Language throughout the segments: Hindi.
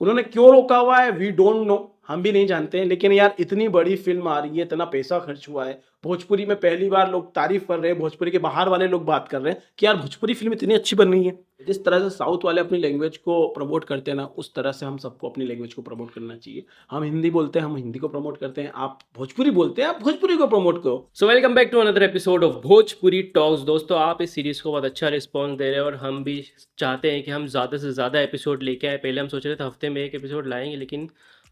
उन्होंने क्यों रोका हुआ है वी डोंट नो, हम भी नहीं जानते हैं। लेकिन यार इतनी बड़ी फिल्म आ रही है, इतना पैसा खर्च हुआ है, भोजपुरी में पहली बार लोग तारीफ कर रहे हैं, भोजपुरी के बाहर वाले लोग बात कर रहे हैं कि यार भोजपुरी फिल्म इतनी अच्छी बन रही है। जिस तरह से साउथ वाले अपनी लैंग्वेज को प्रमोट करते हैं ना, उस तरह से हम सबको अपनी लैंग्वेज को प्रमोट करना चाहिए। हम हिंदी बोलते हैं, हम हिंदी को प्रमोट करते हैं, आप भोजपुरी बोलते हैं, आप भोजपुरी को प्रमोट करो। So welcome back to another episode of Bhojpuri talks. दोस्तों, आप इस सीरीज़ को बहुत अच्छा रिस्पॉन्स दे रहे हैं और हम भी चाहते हैं कि हम ज़्यादा से ज़्यादा एपिसोड लेके आए। पहले हम सोच रहे थे हफ्ते में एक एपिसोड लाएंगे, लेकिन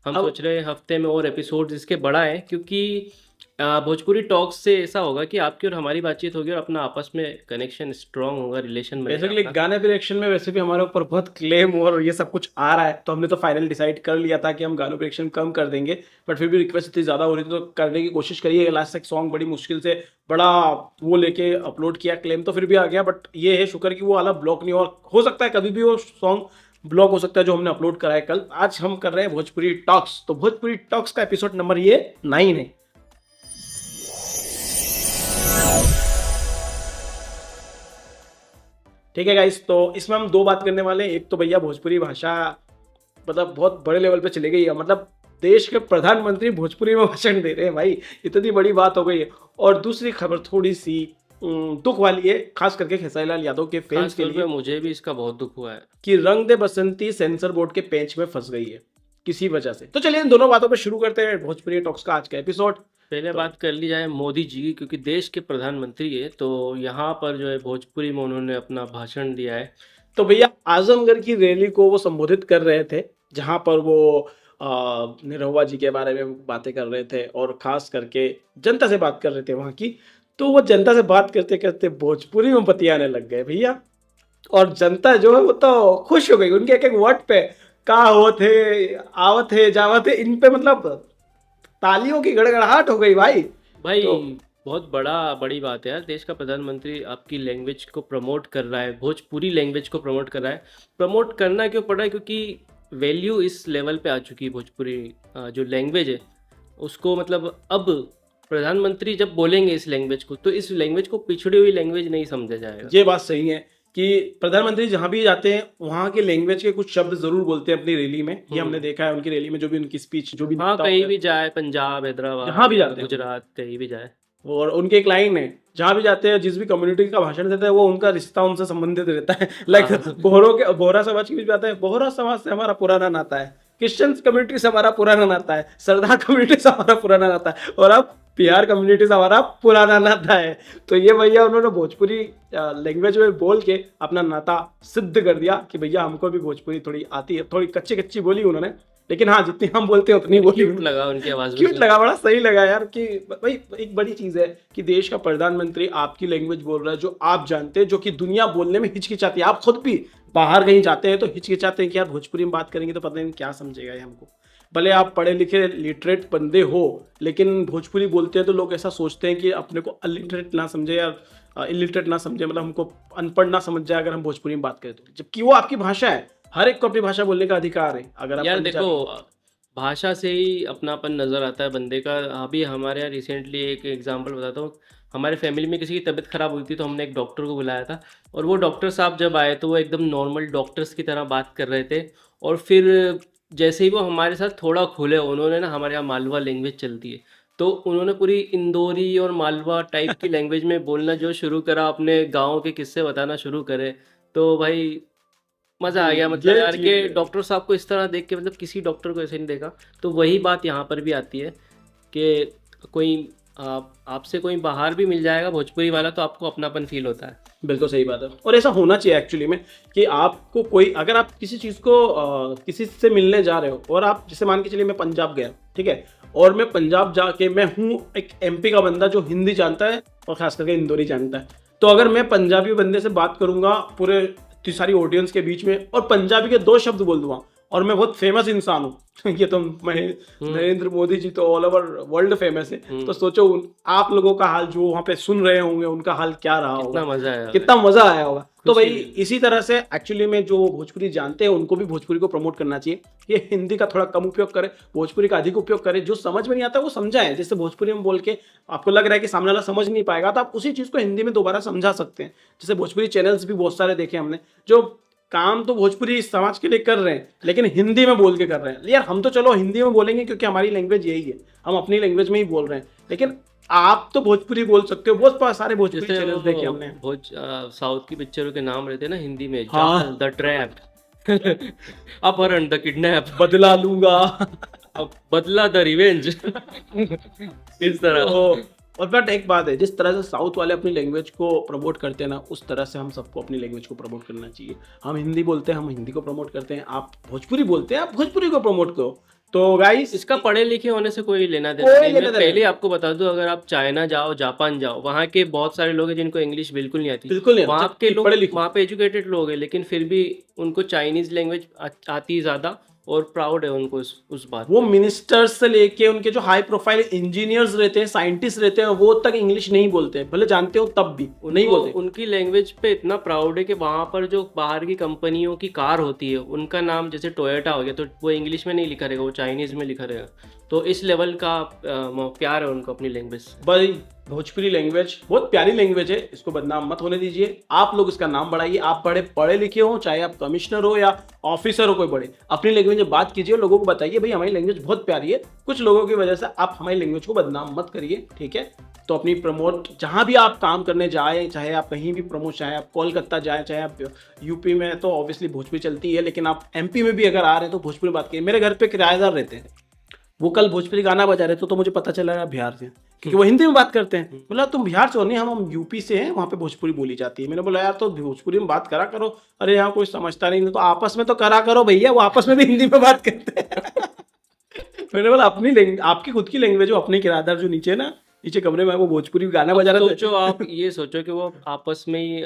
हम सोच रहे हैं हफ्ते में और एपिसोड इसके बढ़ाएं, क्योंकि भोजपुरी टॉक्स से ऐसा होगा कि आपकी और हमारी बातचीत होगी और अपना आपस में कनेक्शन स्ट्रांग होगा, रिलेशन बनेगा। बेसिकली गाने पे रिएक्शन में वैसे भी हमारे ऊपर बहुत क्लेम और ये सब कुछ आ रहा है, तो हमने तो फाइनल डिसाइड कर लिया था कि हम गानों पे रिएक्शन कम कर देंगे। बट फिर भी रिक्वेस्ट इतनी ज़्यादा हो रही थी तो करने की कोशिश करिए। लास्ट तक सॉन्ग बड़ी मुश्किल से बड़ा वो लेके अपलोड किया, क्लेम तो फिर भी आ गया, बट ये है शुक्र कि वो वाला ब्लॉक नहीं, और हो सकता है कभी भी वो सॉन्ग ब्लॉक हो सकता है जो हमने अपलोड करा है कल। आज हम कर रहे हैं भोजपुरी टॉक्स, तो भोजपुरी टॉक्स का एपिसोड नंबर ये 9 है। ठीक है गाइस, तो इसमें हम दो बात करने वाले हैं। एक तो भैया भोजपुरी भाषा मतलब बहुत बड़े लेवल पे चली गई है, मतलब देश के प्रधानमंत्री भोजपुरी में भाषण दे रहे हैं भाई, इतनी बड़ी बात हो गई है। और दूसरी खबर थोड़ी सी दुख वाली है, खास करके खेसारी लाल यादव के फैंस के लिए। मुझे भी इसका बहुत दुख हुआ है कि रंग दे बसंती सेंसर बोर्ड के पेंच में फंस गई है किसी वजह से। तो चलिए इन दोनों बातों पर शुरू करते हैं भोजपुरी टॉक्स का आज का एपिसोड। पहले बात कर ली जाए मोदी जी की, क्योंकि देश के प्रधानमंत्री है, तो यहाँ पर जो है भोजपुरी में उन्होंने अपना भाषण दिया है। तो भैया आजमगढ़ की रैली को वो संबोधित कर रहे थे, जहां पर वो निरहुआ जी के बारे में बातें कर रहे थे और खास करके जनता से बात कर रहे थे वहां की। तो वो जनता से बात करते करते भोजपुरी में बतियाने लग गए भैया, और जनता जो है वो तो खुश हो गई उनके एक एक वर्ड पे। का हो थे, आवत है, जावत है, इन पे मतलब तालियों की गड़गड़ाहट हो गई भाई। तो बहुत बड़ी बात है यार, देश का प्रधानमंत्री आपकी लैंग्वेज को प्रमोट कर रहा है, भोजपुरी लैंग्वेज को प्रमोट कर रहा है। प्रमोट करना क्यों पड़ रहा है? क्योंकि वैल्यू इस लेवल पे आ चुकी है भोजपुरी जो लैंग्वेज है उसको। मतलब अब प्रधानमंत्री जब बोलेंगे इस लैंग्वेज को, तो इस लैंग्वेज को पिछड़ी हुई लैंग्वेज नहीं समझा जाएगा। ये बात सही है कि प्रधानमंत्री जहां भी जाते हैं वहां के लैंग्वेज के कुछ शब्द जरूर बोलते हैं अपनी रैली में। ये हमने देखा है उनकी रैली में, जो भी उनकी स्पीच जो भी कहीं भी जाए, पंजाब, हैदराबाद, जहां भी जाते हैं, गुजरात, कहीं भी जाए, और उनके एक लाइन है, जहां भी जाते हैं जिस भी कम्युनिटी का भाषण देते हैं वो उनका रिश्ता उनसे संबंधित रहता है। लाइक बोहरा समाज की भी बात है, बोहरा समाज से हमारा पुराना नाता है, क्रिश्चियन कम्युनिटी से हमारा पुराना नाता है, सरदार कम्युनिटी से हमारा पुराना नाता है, और अब बिहार कम्युनिटी से हमारा पुराना नाता है। तो ये भैया उन्होंने भोजपुरी लैंग्वेज में बोल के अपना नाता सिद्ध कर दिया कि भैया हमको भी भोजपुरी थोड़ी आती है। थोड़ी कच्ची कच्ची बोली उन्होंने, लेकिन हाँ जितनी हम बोलते हैं उतनी बोली। क्यूट लगा उनकी आवाज, क्यूट लगा, बड़ा सही लगा यार। कि भाई एक बड़ी चीज है कि देश का प्रधानमंत्री आपकी लैंग्वेज बोल रहा है जो आप जानते हैं, जो कि दुनिया बोलने में हिचकिचाती है। आप खुद भी बाहर कहीं जाते हैं तो हिचकिचाते हैं कि यार भोजपुरी में बात करेंगे तो पता नहीं क्या समझेगा ये हमको। भले आप पढ़े लिखे लिटरेट बंदे हो, लेकिन भोजपुरी बोलते हैं तो लोग ऐसा सोचते हैं कि अपने को अलिटरेट ना समझे या इलिटरेट ना समझे, मतलब हमको अनपढ़ ना समझ जाए अगर हम भोजपुरी में बात करें तो, जबकि वो आपकी भाषा है। हर एक को अपनी भाषा बोलने का अधिकार है। अगर आप यार देखो, भाषा से ही अपनापन नज़र आता है बंदे का। अभी हमारे यहाँ रिसेंटली एक एग्जांपल बताता हूँ। हमारे फैमिली में किसी की तबीयत ख़राब हुई थी, तो हमने एक डॉक्टर को बुलाया था, और वो डॉक्टर साहब जब आए तो वो एकदम नॉर्मल डॉक्टर्स की तरह बात कर रहे थे। और फिर जैसे ही वो हमारे साथ थोड़ा खुले, उन्होंने ना, हमारे यहाँ मालवा लैंग्वेज चलती है, तो उन्होंने पूरी इंदौरी और मालवा टाइप की लैंग्वेज में बोलना जो शुरू करा, अपने गाँव के किस्से बताना शुरू करे। तो भाई मज़ा आ गया, मतलब यार कि डॉक्टर साहब को इस तरह देख के, मतलब किसी डॉक्टर को ऐसे नहीं देखा। तो वही बात यहाँ पर भी आती है कि कोई आपसे कोई बाहर भी मिल जाएगा भोजपुरी वाला, तो आपको अपनापन फील होता है। बिल्कुल सही बात है, और ऐसा होना चाहिए एक्चुअली में कि आपको कोई, अगर आप किसी चीज़ को किसी से मिलने जा रहे हो, और आप जैसे मान के चलिए मैं पंजाब गया, ठीक है, और मैं पंजाब जाके मैं हूँ एक एमपी का बंदा जो हिंदी जानता है और खास करके इंदौरी जानता है, तो अगर मैं पंजाबी बंदे से बात करूंगा पूरे इतनी सारी ऑडियंस के बीच में और पंजाबी के 2 शब्द बोल दूंगा, और मैं बहुत फेमस इंसान हूँ ये तो नरेंद्र मोदी जी तो ऑल ओवर वर्ल्ड फेमस है, तो सोचो आप लोगों का हाल, जो वहाँ पे सुन रहे होंगे, उनका हाल क्या रहा होगा, कितना मजा आया होगा। तो भाई इसी तरह से एक्चुअली में जो भोजपुरी जानते हैं उनको भी भोजपुरी को प्रमोट करना चाहिए। ये हिंदी का थोड़ा कम उपयोग करे, भोजपुरी का अधिक उपयोग करे। जो समझ में नहीं आता वो समझाएं। जैसे भोजपुरी में बोल के आपको लग रहा है कि सामने वाला समझ नहीं पाएगा, तो आप उसी चीज़ को हिंदी में दोबारा समझा सकते हैं। जैसे भोजपुरी चैनल्स भी बहुत सारे देखे हमने जो काम तो भोजपुरी समाज के लिए कर रहे हैं, लेकिन हिंदी में बोल के कर रहे हैं। यार हम तो चलो हिंदी में बोलेंगे क्योंकि हमारी लैंग्वेज यही है, हम अपनी लैंग्वेज में ही बोल रहे हैं, लेकिन आप तो भोजपुरी बोल सकते हो। बहुत सारे भोजपुरी जैसे चैनल्स देखे हमने। साउथ की पिक्चरों के नाम रहते हैं ना हिंदी में, हाँ। जाल, द ट्रैप, अपहरण, द किडनैप, बदला लूंगा, अब बदला, द रिवेंज, इस तरह। और बट एक बात है, जिस तरह से साउथ वाले अपनी लैंग्वेज को प्रमोट करते हैं ना, उस तरह से हम सबको अपनी लैंग्वेज को प्रमोट करना चाहिए। हम हिंदी बोलते हैं, हम हिंदी को प्रमोट करते हैं, आप भोजपुरी बोलते हैं, आप भोजपुरी को प्रमोट करो। तो गाइस, इसका पढ़े लिखे होने से कोई लेना देना कोई नहीं। लेना मैं देना पहले नहीं। आपको बता दूं, अगर आप चाइना जाओ, जापान जाओ, वहाँ के बहुत सारे लोग हैं जिनको इंग्लिश बिल्कुल नहीं आती। बिल्कुल नहीं, वहाँ के जबकि लोग, पढ़े लिखे। वहाँ पे एजुकेटेड लोग हैं, लेकिन फिर भी उनको चाइनीज लैंग्वेज आती है ज़्यादा, और प्राउड है उनको उस बात वो पे। मिनिस्टर्स से लेके उनके जो हाई प्रोफाइल इंजीनियर्स रहते हैं, साइंटिस्ट रहते हैं, वो तक इंग्लिश नहीं बोलते हैं, भले जानते हो तब भी नहीं उनको बोलते। उनकी लैंग्वेज पे इतना प्राउड है कि वहाँ पर जो बाहर की कंपनियों की कार होती है, उनका नाम जैसे टोयोटा हो गया, तो वो इंग्लिश में नहीं लिखा रहेगा, वो चाइनीज में लिखा रहेगा। तो इस लेवल का प्यार है उनको अपनी लैंग्वेज से। भाई भोजपुरी लैंग्वेज बहुत प्यारी लैंग्वेज है, इसको बदनाम मत होने दीजिए। आप लोग इसका नाम बढ़ाइए। आप पढ़े लिखे हो, चाहे आप कमिश्नर हो या ऑफिसर हो, कोई बड़े, अपनी लैंग्वेज में बात कीजिए, लोगों को बताइए भाई हमारी लैंग्वेज बहुत प्यारी है। कुछ लोगों की वजह से आप हमारी लैंग्वेज को बदनाम मत करिए, ठीक है। तो अपनी प्रमोट, जहाँ भी आप काम करने जाए, चाहे आप कहीं भी प्रमोट, चाहे आप कोलकाता जाए, चाहे आप यूपी में, तो ऑब्वियसली भोजपुरी चलती है, लेकिन आप एमपी में भी अगर आ रहे हैं तो भोजपुरी में बात करिए। मेरे घर पे किराएदार रहते हैं, वो कल भोजपुरी गाना बजा रहे थे, तो मुझे पता चला यार बिहार से, क्योंकि वो हिंदी में बात करते हैं। बोला तुम बिहार से हो? नहीं, हम यूपी से हैं, वहाँ पे भोजपुरी बोली जाती है। मैंने बोला यार तो भोजपुरी में बात करा करो। अरे यहाँ कोई समझता नहीं, तो आपस में तो करा करो भैया, वो आपस में भी हिंदी में बात करते हैं। मैंने बोला अपनी आपकी खुद की लैंग्वेज हो, अपने किराएदार जो नीचे कमरे में, वो भोजपुरी गाना बजा रहे थे। सोचो, आप ये सोचो कि वो आपस में ही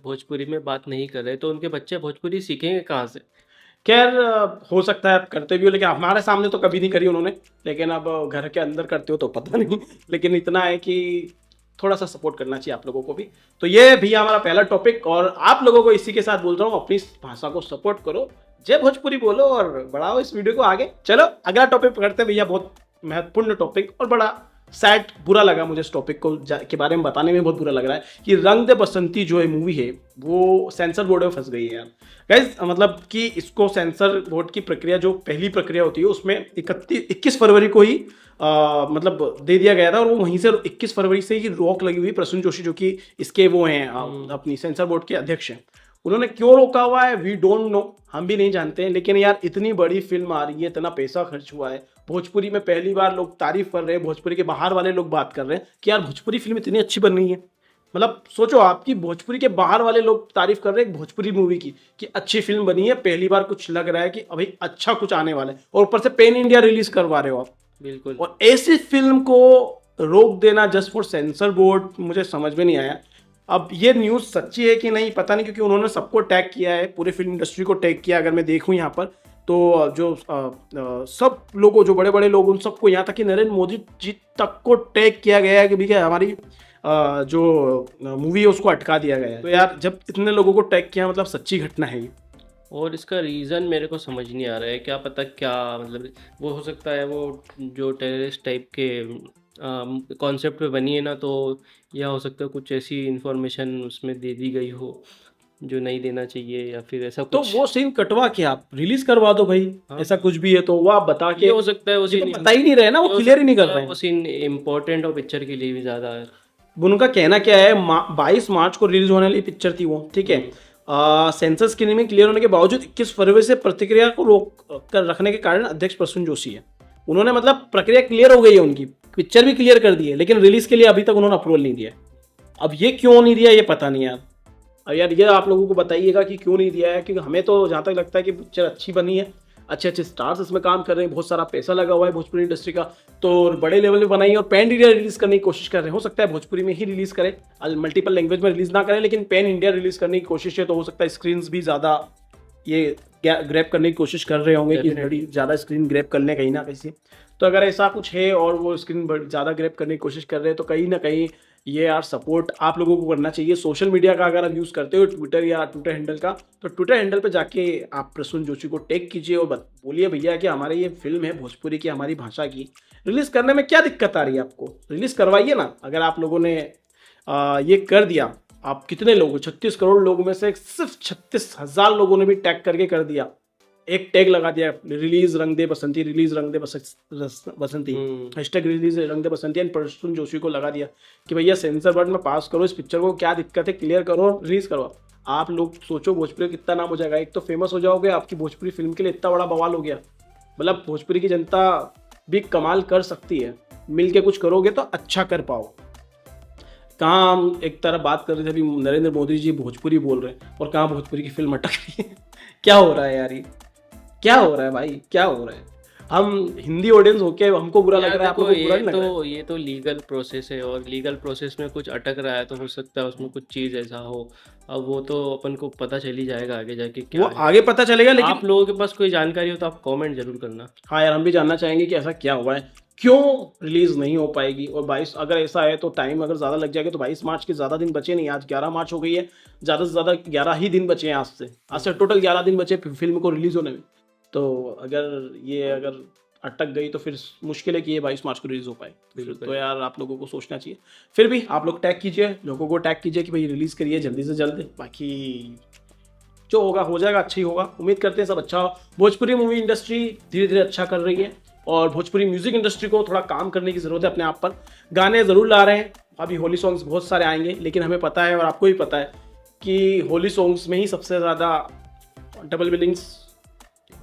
भोजपुरी में बात नहीं कर रहे, तो उनके बच्चे भोजपुरी सीखेंगे कहाँ से? खैर हो सकता है आप करते भी हो, लेकिन हमारे सामने तो कभी नहीं करी उन्होंने, लेकिन अब घर के अंदर करते हो तो पता नहीं। लेकिन इतना है कि थोड़ा सा सपोर्ट करना चाहिए आप लोगों को भी। तो ये भी हमारा पहला टॉपिक, और आप लोगों को इसी के साथ बोल रहा हूँ, अपनी भाषा को सपोर्ट करो, जय भोजपुरी बोलो और बढ़ाओ इस वीडियो को आगे। चलो अगला टॉपिक पकड़ते हैं भैया, बहुत महत्वपूर्ण टॉपिक, और बड़ा सैड, बुरा लगा मुझे इस टॉपिक को के बारे में बताने में, बहुत बुरा लग रहा है कि रंग दे बसंती जो है मूवी है, वो सेंसर बोर्ड में फंस गई है यार। गाइस मतलब कि इसको सेंसर बोर्ड की प्रक्रिया, जो पहली प्रक्रिया होती है, उसमें 21 फरवरी को ही मतलब दे दिया गया था, और वो वहीं से 21 फरवरी से ही रोक लगी हुई। प्रसून जोशी जो कि इसके वो हैं अपनी सेंसर बोर्ड के अध्यक्ष हैं, उन्होंने क्यों रोका हुआ है वी डोंट नो, हम भी नहीं जानते हैं। लेकिन यार इतनी बड़ी फिल्म आ रही है, इतना पैसा खर्च हुआ है, भोजपुरी में पहली बार लोग तारीफ कर रहे हैं, भोजपुरी के बाहर वाले लोग बात कर रहे हैं कि यार भोजपुरी फिल्म इतनी अच्छी बन रही है। मतलब सोचो, आपकी भोजपुरी के बाहर वाले लोग तारीफ कर रहे हैं भोजपुरी मूवी की कि अच्छी फिल्म बनी है, पहली बार कुछ लग रहा है कि अभी अच्छा कुछ आने वाला है, और ऊपर से पैन इंडिया रिलीज करवा रहे हो आप। बिल्कुल। और ऐसी फिल्म को रोक देना जस्ट फॉर सेंसर बोर्ड, मुझे समझ में नहीं आया। अब ये न्यूज़ सच्ची है कि नहीं पता नहीं, क्योंकि उन्होंने सबको टैग किया है, पूरे फिल्म इंडस्ट्री को टैग किया। अगर मैं देखूं यहाँ पर तो जो सब लोगों, जो बड़े बड़े लोग, उन सबको, यहाँ तक कि नरेंद्र मोदी जी तक को टैग किया गया है कि भैया हमारी जो मूवी है उसको अटका दिया गया है। तो यार जब इतने लोगों को टैग किया, मतलब सच्ची घटना है ये। और इसका रीज़न मेरे को समझ नहीं आ रहा है, क्या पता क्या मतलब वो हो सकता है, वो जो टेररिस्ट टाइप के कॉन्सेप्ट पे बनी है ना, तो या हो सकता है कुछ ऐसी इंफॉर्मेशन उसमें दे दी गई हो जो नहीं देना चाहिए, या फिर ऐसा तो कुछ। वो सीन कटवा के आप रिलीज करवा दो भाई। हाँ। ऐसा कुछ भी है तो वो आप बता के, ये हो सकता है वो ये तो सीन, बता ही नहीं रहे ना, वो क्लियर ही नहीं कर रहे हैं। वो सीन इम्पोर्टेंट और पिक्चर के लिए भी ज़्यादा है। उनका कहना क्या है, 22 मार्च को रिलीज होने वाली पिक्चर थी वो, ठीक है। सेंसर स्क्रीनिंग में क्लियर होने के बावजूद 21 फरवरी से प्रतिक्रिया को रोक कर रखने के कारण अध्यक्ष प्रसून जोशी है, उन्होंने मतलब प्रक्रिया क्लियर हो गई है, उनकी पिक्चर भी क्लियर कर दी है, लेकिन रिलीज के लिए अभी तक उन्होंने अप्रूवल नहीं दिया है। अब ये क्यों नहीं दिया ये पता नहीं यार। अब यार ये आप लोगों को बताइएगा कि क्यों नहीं दिया है, क्योंकि हमें तो जहाँ तक लगता है कि पिक्चर अच्छी बनी है, अच्छे अच्छे स्टार्स इसमें काम कर रहे हैं, बहुत सारा पैसा लगा हुआ है भोजपुरी इंडस्ट्री का, तो बड़े लेवल पे बनाई है और पैन इंडिया रिलीज करने की कोशिश कर रहे हैं। हो सकता है भोजपुरी में ही रिलीज करें, मल्टीपल लैंग्वेज में रिलीज ना करें, लेकिन पैन इंडिया रिलीज करने की कोशिश है, तो हो सकता है स्क्रीन भी ज़्यादा ये ग्रैब करने की कोशिश कर रहे होंगे कि बड़ी ज़्यादा स्क्रीन ग्रैब कर लें कहीं ना कहीं। तो अगर ऐसा कुछ है और वो स्क्रीन ज़्यादा ग्रैब करने की कोशिश कर रहे हैं, तो कहीं ना कहीं ये यार सपोर्ट आप लोगों को करना चाहिए। सोशल मीडिया का अगर आप यूज़ करते हो, ट्विटर या ट्विटर हैंडल का, तो ट्विटर हैंडल पे जाके आप प्रसून जोशी को टैग कीजिए और बोलिए भैया कि हमारी ये फिल्म है भोजपुरी की, हमारी भाषा की, रिलीज़ करने में क्या दिक्कत आ रही है आपको, रिलीज़ करवाइए ना। अगर आप लोगों ने ये कर दिया, आप कितने लोग, 36 करोड़ लोगों में से सिर्फ 36,000 लोगों ने भी टैग करके कर दिया, एक टैग लगा दिया, रिलीज रंग दे बसंती, रिलीज रंग दे बसंती, हैशटैग रिलीज रंग दे बसंती, एंड प्रसून जोशी को लगा दिया कि भैया सेंसर बोर्ड में पास करो इस पिक्चर को, क्या दिक्कत है, क्लियर करो, रिलीज करो। आप लोग सोचो भोजपुरी कितना नाम हो जाएगा, एक तो फेमस हो जाओगे, आपकी भोजपुरी फिल्म के लिए इतना बड़ा बवाल हो गया। मतलब भोजपुरी की जनता भी कमाल कर सकती है, मिल के कुछ करोगे तो अच्छा कर पाओ। कहाँ हम एक तरह बात कर रहे थे अभी, नरेंद्र मोदी जी भोजपुरी बोल रहे हैं और कहाँ भोजपुरी की फिल्म अटक रही है। क्या हो रहा है यार, ये क्या हो रहा है भाई, क्या हो रहा है? हम हिंदी ऑडियंस होके हमको बुरा लग रहा है, आपको बुरा नहीं लग रहा है? ये तो लीगल प्रोसेस है, और लीगल प्रोसेस में कुछ अटक रहा है तो हो सकता है उसमें कुछ चीज़ ऐसा हो। अब वो तो अपन को पता चल ही जाएगा आगे जाके क्या वो है। आगे पता चलेगा, लेकिन आप लोगों के पास कोई जानकारी हो तो आप कमेंट जरूर करना। हाँ यार, हम भी जानना चाहेंगे कि ऐसा क्या हुआ है, क्यों रिलीज नहीं हो पाएगी। और 22 अगर ऐसा है तो टाइम अगर ज़्यादा लग जाएगा तो 22 मार्च के ज़्यादा दिन बचे नहीं, आज 11 मार्च हो गई है, ज़्यादा से ज़्यादा 11 ही दिन बचे हैं आज से टोटल 11 दिन बचे फिल्म को रिलीज होने में। तो अगर अटक गई तो फिर मुश्किल है कि ये 22 मार्च को रिलीज हो पाए। तो यार आप लोगों को सोचना चाहिए। फिर भी आप लोग टैग कीजिए, लोगों को टैग कीजिए कि भाई रिलीज करिए जल्दी से जल्द, बाकी जो होगा हो जाएगा, अच्छा ही होगा। उम्मीद करते हैं सब अच्छा हो। भोजपुरी मूवी इंडस्ट्री धीरे धीरे अच्छा कर रही है और भोजपुरी म्यूजिक इंडस्ट्री को थोड़ा काम करने की जरूरत है अपने आप पर। गाने ज़रूर ला रहे हैं, अभी होली सॉन्ग्स बहुत सारे आएंगे, लेकिन हमें पता है और आपको भी पता है कि होली सॉन्ग्स में ही सबसे ज़्यादा डबल मीनिंग्स,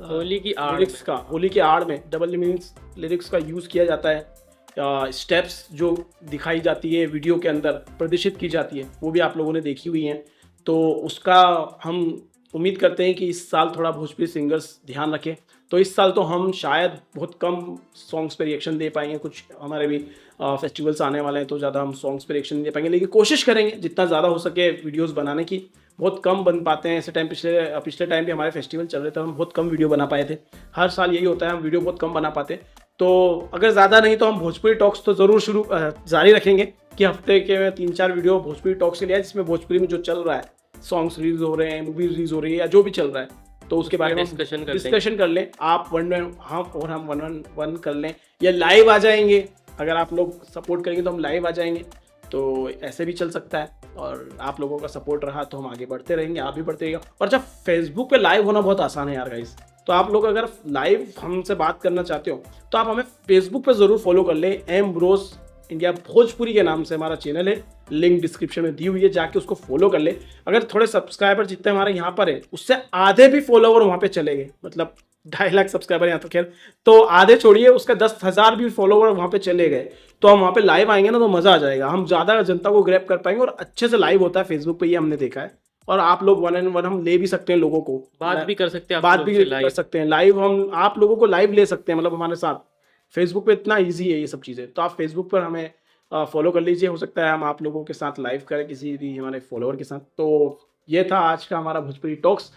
होली की आड़ लिरिक्स का, होली के आड़ में डबल मीनिंग्स लिरिक्स का यूज़ किया जाता है। स्टेप्स जो दिखाई जाती है वीडियो के अंदर, प्रदर्शित की जाती है, वो भी आप लोगों ने देखी हुई हैं। तो उसका हम उम्मीद करते हैं कि इस साल थोड़ा भोजपुरी सिंगर्स ध्यान रखें। तो इस साल तो हम शायद बहुत कम सॉन्ग्स पे रिएक्शन दे पाएंगे, कुछ हमारे भी फेस्टिवल्स आने वाले हैं तो ज़्यादा हम सॉन्ग्स पे रिएक्शन नहीं दे पाएंगे, लेकिन कोशिश करेंगे जितना ज़्यादा हो सके वीडियोस बनाने की। बहुत कम बन पाते हैं, ऐसे टाइम पिछले टाइम भी हमारे फेस्टिवल चल रहे थे, हम बहुत कम वीडियो बना पाए थे। हर साल यही होता है, हम वीडियो बहुत कम बना पाते। तो अगर ज़्यादा नहीं तो हम भोजपुरी टॉक्स तो ज़रूर जारी रखेंगे कि हफ्ते के 3-4 वीडियो भोजपुरी टॉक्स के लिए, जिसमें भोजपुरी में जो चल रहा है, सॉन्ग्स रिलीज हो रहे हैं, मूवी रिलीज हो रही है या जो भी चल रहा है, तो उसके बारे में डिस्कशन कर लें। आप हम वन कर लें, या लाइव आ जाएंगे। अगर आप लोग सपोर्ट करेंगे तो हम लाइव आ जाएंगे, तो ऐसे भी चल सकता है। और आप लोगों का सपोर्ट रहा तो हम आगे बढ़ते रहेंगे, आप भी बढ़ते रहिएगा। और जब फेसबुक पे लाइव होना बहुत आसान है यार गाइस, तो आप लोग अगर लाइव हमसे बात करना चाहते हो तो आप हमें फेसबुक पे ज़रूर फॉलो कर लें। एम्ब्रोस इंडिया भोजपुरी के नाम से हमारा चैनल है, लिंक डिस्क्रिप्शन में दी हुई है, जाके उसको फॉलो कर ले। अगर थोड़े सब्सक्राइबर जितने हमारे यहाँ पर है, उससे आधे भी फॉलोवर वहाँ पे चले गए, मतलब 2.5 लाख सब्सक्राइबर यहाँ तो खैर, तो आधे छोड़िए, उसका 10,000 भी फॉलोवर वहाँ पे चले गए, तो हम वहाँ पे लाइव आएंगे ना तो मज़ा आ जाएगा। हम ज़्यादा जनता को ग्रैब कर पाएंगे और अच्छे से लाइव होता है फेसबुक पे, ये हमने देखा है। और आप लोग 1-on-1 हम ले भी सकते हैं, लोगों को बात भी कर सकते हैं, बात भी कर सकते हैं लाइव, हम आप लोगों को लाइव ले सकते हैं, मतलब हमारे साथ। फेसबुक पे इतना ईजी है ये सब चीज़ें, तो आप फेसबुक पर हमें फॉलो कर लीजिए। हो सकता है हम आप लोगों के साथ लाइव करें, किसी भी हमारे फॉलोअर के साथ। तो ये था आज का हमारा भोजपुरी टॉक्स।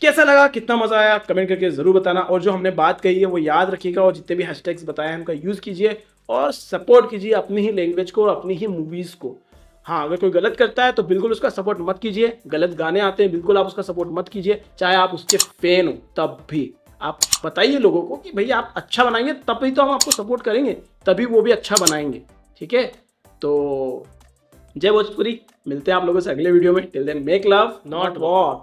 कैसा लगा, कितना मजा आया, कमेंट करके जरूर बताना। और जो हमने बात कही है वो याद रखिएगा, और जितने भी हैशटैग्स बताए हैं उनका यूज़ कीजिए और सपोर्ट कीजिए अपनी ही लैंग्वेज को और अपनी ही मूवीज़ को। हाँ, अगर कोई गलत करता है तो बिल्कुल उसका सपोर्ट मत कीजिए। गलत गाने आते हैं, बिल्कुल आप उसका सपोर्ट मत कीजिए, चाहे आप उसके फैन हो तब भी। आप बताइए लोगों को कि भैया आप अच्छा बनाएंगे तभी तो हम आपको सपोर्ट करेंगे, तभी वो भी अच्छा बनाएंगे। ठीक है, तो जय भोजपुरी, मिलते हैं आप लोगों से अगले वीडियो में। Till then make love not war.